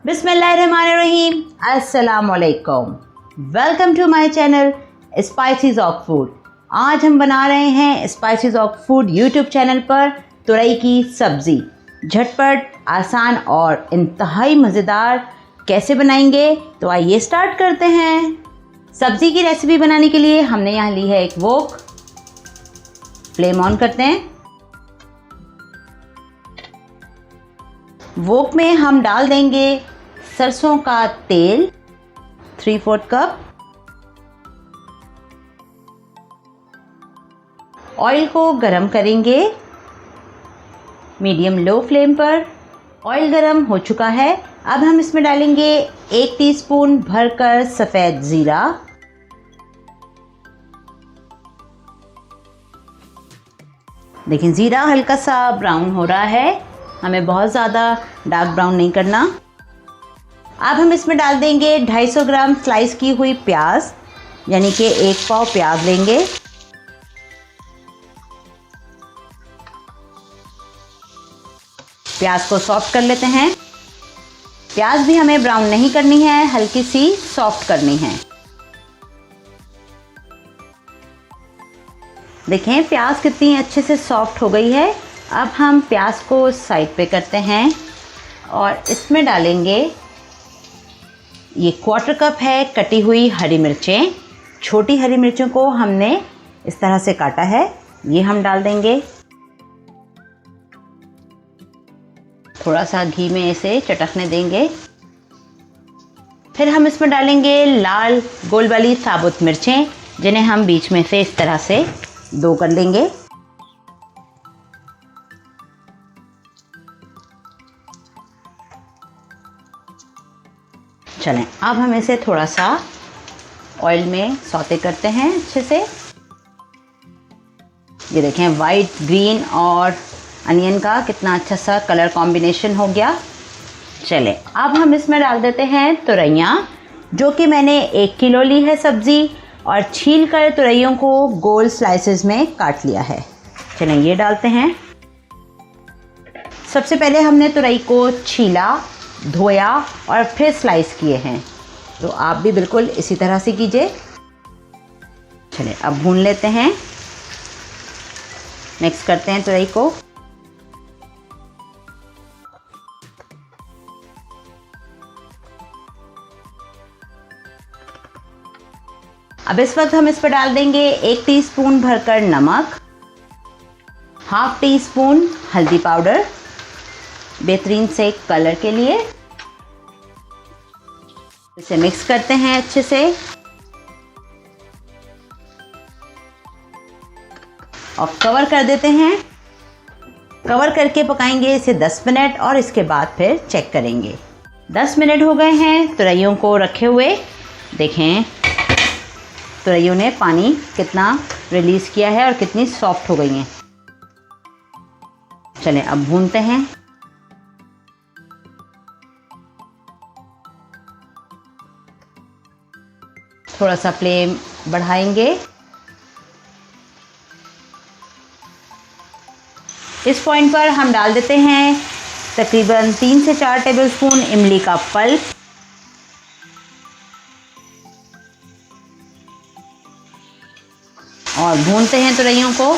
बिस्मिल्लाहिर्रहमानिर्रहीम, अस्सलामुअलैकुम। Welcome to my channel spices of food. आज हम बना रहे हैं spices of food YouTube channel पर तुरई की सब्ज़ी। झटपट, आसान और इंतहाई मज़ेदार। कैसे बनाएंगे तो आइए स्टार्ट करते हैं। सब्ज़ी की रेसिपी बनाने के लिए हमने यहाँ ली है एक वोक। फ्लेम ऑन करते हैं। वोक में हम डाल देंगे सरसों का तेल 3/4 कप। ऑयल को गरम करेंगे मीडियम लो फ्लेम पर। ऑयल गरम हो चुका है। अब हम इसमें डालेंगे 1 टीस्पून भरकर सफ़ेद ज़ीरा, देखिए ज़ीरा हल्का सा ब्राउन हो रहा है, हमें बहुत ज़्यादा डार्क ब्राउन नहीं करना। अब हम इसमें डाल देंगे 250 ग्राम स्लाइस की हुई प्याज, यानी कि 1 पाव प्याज लेंगे। प्याज को सॉफ्ट कर लेते हैं। प्याज भी हमें ब्राउन नहीं करनी है, हल्की सी सॉफ्ट करनी है। देखें प्याज कितनी अच्छे से सॉफ्ट हो गई है। अब हम प्याज को साइड पे करते हैं और इसमें डालेंगे ये 1/4 कप है कटी हुई हरी मिर्चें। छोटी हरी मिर्चों को हमने इस तरह से काटा है, ये हम डाल देंगे। थोड़ा सा घी में इसे चटकने देंगे। फिर हम इसमें डालेंगे लाल गोल वाली साबुत मिर्चें, जिन्हें हम बीच में से इस तरह से 2 कर लेंगे। चलें अब हम इसे थोड़ा सा ऑयल में सौते करते हैं अच्छे से। ये देखें वाइट, ग्रीन और अनियन का कितना अच्छा सा कलर कॉम्बिनेशन हो गया। चलें अब हम इसमें डाल देते हैं तुरैयाँ, जो कि मैंने 1 किलो ली है सब्ज़ी और छील कर तुरैयों को गोल स्लाइसेस में काट लिया है। चलें ये डालते हैं। सबसे पहले हमने तुरई को छीला, धोया और फिर स्लाइस किए हैं, तो आप भी बिल्कुल इसी तरह से कीजिए। चलिए अब भून लेते हैं, मिक्स करते हैं तुरई को। अब इस वक्त हम इस पर डाल देंगे 1 टीस्पून भरकर नमक, 1/2 टीस्पून हल्दी पाउडर, बेहतरीन से कलर के लिए। इसे मिक्स करते हैं अच्छे से और कवर कर देते हैं। कवर करके पकाएंगे इसे 10 मिनट और इसके बाद फिर चेक करेंगे। 10 मिनट हो गए हैं तुरैयों को रखे हुए। देखें तुरैयों ने पानी कितना रिलीज़ किया है और कितनी सॉफ्ट हो गई हैं। चलें अब भूनते हैं। थोड़ा सा फ्लेम बढ़ाएंगे। इस पॉइंट पर हम डाल देते हैं तकरीबन 3 से 4 टेबलस्पून इमली का पल्प, और भूनते हैं तुरैयों को।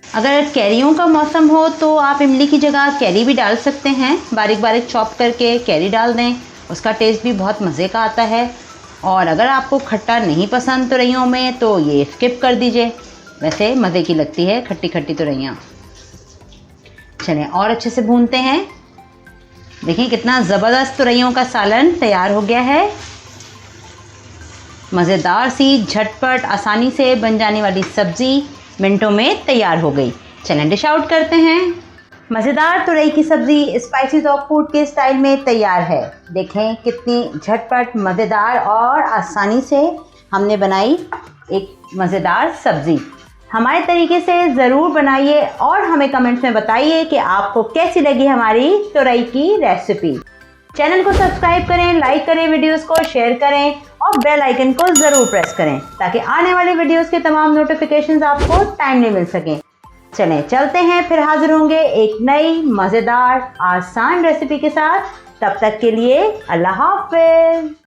अगर कैरियों का मौसम हो तो आप इमली की जगह कैरी भी डाल सकते हैं। बारीक बारीक चॉप करके कैरी डाल दें, उसका टेस्ट भी बहुत मज़े का आता है। और अगर आपको खट्टा नहीं पसंद तुरैयों में तो ये स्किप कर दीजिए, वैसे मज़े की लगती है खट्टी खट्टी तुरैयाँ। चलें और अच्छे से भूनते हैं। देखिए कितना ज़बरदस्त तुरैयों का सालन तैयार हो गया है। मज़ेदार सी, झटपट, आसानी से बन जाने वाली सब्ज़ी मिनटों में तैयार हो गई। चलें डिश आउट करते हैं। मज़ेदार तुरई की सब्ज़ी स्पाइसेस ऑफ फूड के स्टाइल में तैयार है। देखें कितनी झटपट, मज़ेदार और आसानी से हमने बनाई एक मज़ेदार सब्ज़ी। हमारे तरीके से ज़रूर बनाइए और हमें कमेंट्स में बताइए कि आपको कैसी लगी हमारी तुरई की रेसिपी। चैनल को सब्सक्राइब करें, लाइक करें, वीडियोस को शेयर करें और बेल आइकन को ज़रूर प्रेस करें ताकि आने वाली वीडियोस के तमाम नोटिफिकेशंस आपको टाइमली मिल सकें। चलें चलते हैं, फिर हाजिर होंगे एक नई मज़ेदार आसान रेसिपी के साथ। तब तक के लिए अल्लाह हाफ़िज़।